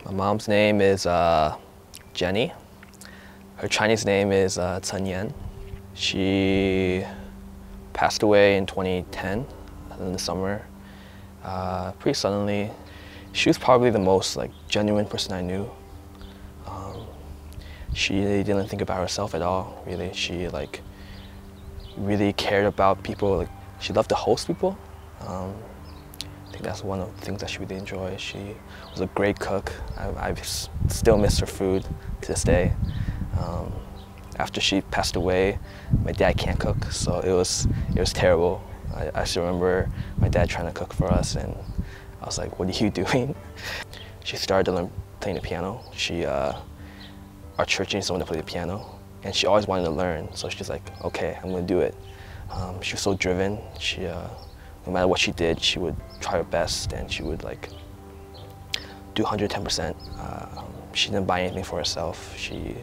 My mom's name is Jenny. Her Chinese name is Chen Yan. She passed away in 2010 in the summer, pretty suddenly. She was probably the most genuine person I knew. She didn't think about herself at all, really. She really cared about people. She loved to host people. I think that's one of the things that she really enjoyed. She was a great cook. I still miss her food to this day. After she passed away, my dad can't cook, so it was terrible. I still remember my dad trying to cook for us, and I was like, "What are you doing?" She started to learn playing the piano. Our church needed someone to play the piano, and she always wanted to learn. So she's like, "Okay, I'm gonna do it." She was so driven. She, no matter what she did, she would try her best, and she would do 110%. She didn't buy anything for herself. She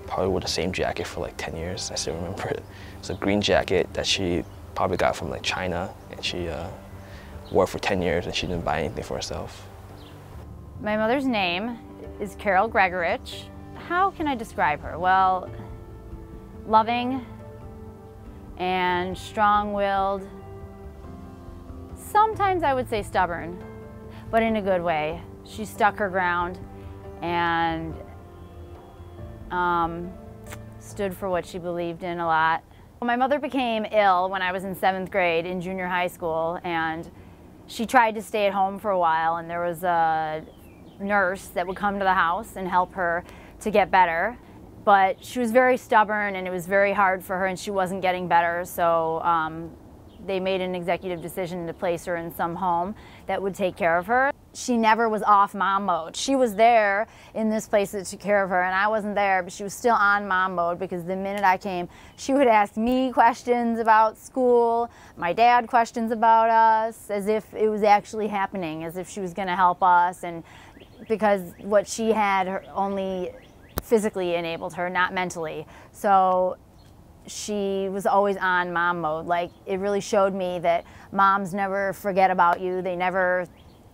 probably wore the same jacket for 10 years. I still remember it. It was a green jacket that she probably got from China, and she wore it for 10 years, and she didn't buy anything for herself. My mother's name is Carol Gregorich. How can I describe her? Well, loving and strong-willed. Sometimes I would say stubborn, but in a good way. She stuck her ground and stood for what she believed in a lot. My mother became ill when I was in 7th grade in junior high school, and she tried to stay at home for a while, and there was a nurse that would come to the house and help her to get better. But she was very stubborn, and it was very hard for her, and she wasn't getting better, so they made an executive decision to place her in some home that would take care of her. She never was off mom mode. She was there in this place that took care of her, and I wasn't there, but she was still on mom mode, because the minute I came, she would ask me questions about school, my dad questions about us, as if it was actually happening, as if she was gonna help us, and because what she had only physically enabled her, not mentally. So she was always on mom mode. It really showed me that moms never forget about you, they never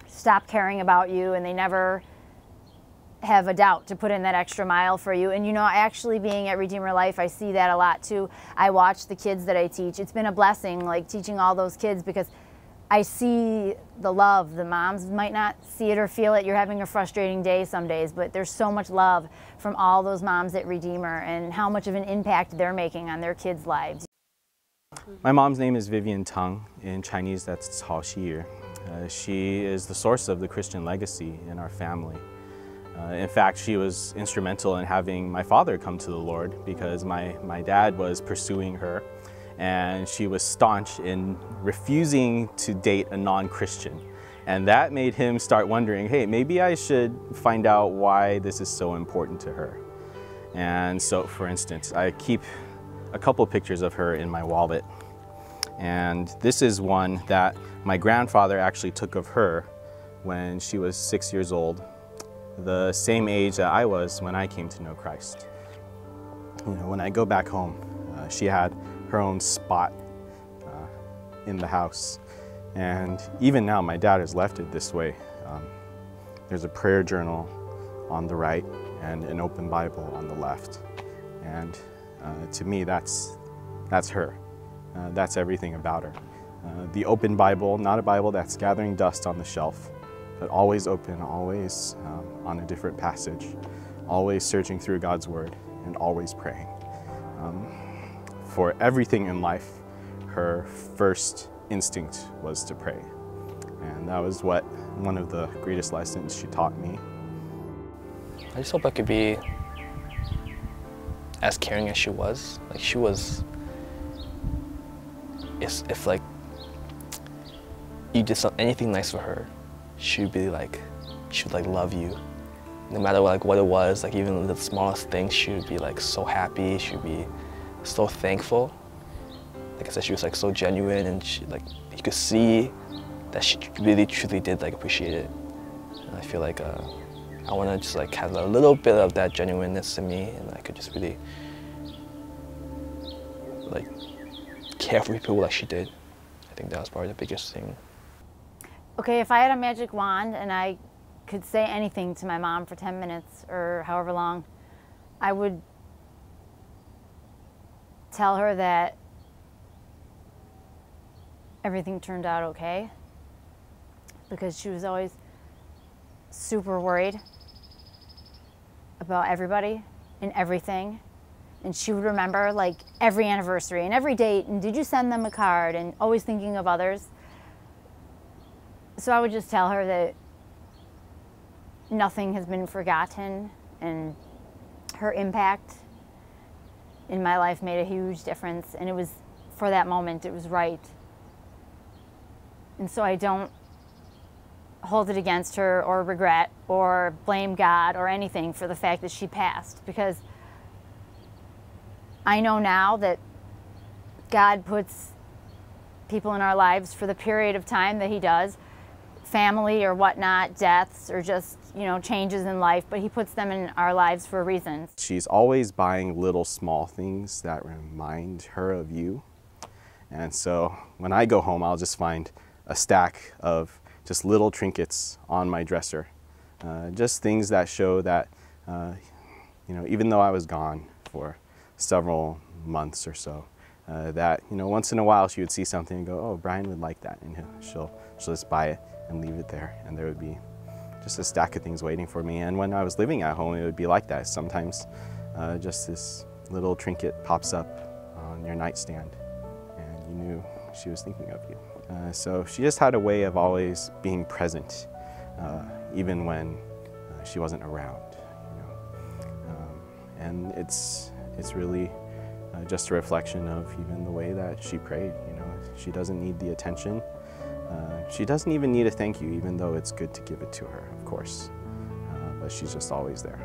stop caring about you, and they never have a doubt to put in that extra mile for you. And actually being at Redeemer Life, I see that a lot too. I watch the kids that I teach. It's been a blessing, teaching all those kids, because I see the love. The moms might not see it or feel it. You're having a frustrating day some days, but there's so much love from all those moms at Redeemer, and how much of an impact they're making on their kids' lives. My mom's name is Vivian Tang. In Chinese, that's Cao Xi. She is the source of the Christian legacy in our family. In fact, she was instrumental in having my father come to the Lord, because my dad was pursuing her, and she was staunch in refusing to date a non-Christian. And that made him start wondering, hey, maybe I should find out why this is so important to her. And so, for instance, I keep a couple pictures of her in my wallet. And this is one that my grandfather actually took of her when she was 6 years old, the same age that I was when I came to know Christ. When I go back home, she had her own spot in the house. And even now, my dad has left it this way. There's a prayer journal on the right and an open Bible on the left. And to me, that's her. That's everything about her. The open Bible, not a Bible that's gathering dust on the shelf, but always open, always on a different passage, always searching through God's Word, and always praying. For everything in life, her first instinct was to pray. And that was one of the greatest lessons she taught me. I just hope I could be as caring as she was. She was, if you did anything nice for her, she would be she would love you. No matter what it was, even the smallest thing, she would be so happy, she would be so thankful. Like I said, she was so genuine, and she you could see that she really truly did appreciate it. And I feel I want to just have a little bit of that genuineness in me, and I could just really care for people like she did. I think that was probably the biggest thing. Okay, if I had a magic wand and I could say anything to my mom for 10 minutes or however long, I would tell her that everything turned out okay, because she was always super worried about everybody and everything. And she would remember like every anniversary and every date, and did you send them a card, and always thinking of others. So I would just tell her that nothing has been forgotten, and her impact in my life made a huge difference, and it was, for that moment, it was right. And so I don't hold it against her or regret or blame God or anything for the fact that she passed, because I know now that God puts people in our lives for the period of time that He does, family or whatnot, deaths or just, you know, changes in life, but He puts them in our lives for a reason. She's always buying little small things that remind her of you. And so when I go home, I'll just find a stack of just little trinkets on my dresser. Just things that show that, you know, even though I was gone for several months or so, that, you know, once in a while she would see something and go, oh, Brian would like that, and she'll just buy it and leave it there, and there would be just a stack of things waiting for me. And when I was living at home, it would be like that. Sometimes just this little trinket pops up on your nightstand, and you knew she was thinking of you. So she just had a way of always being present, even when she wasn't around, you know. And it's really just a reflection of even the way that she prayed. You know, she doesn't need the attention. She doesn't even need a thank you, even though it's good to give it to her, of course. But she's just always there.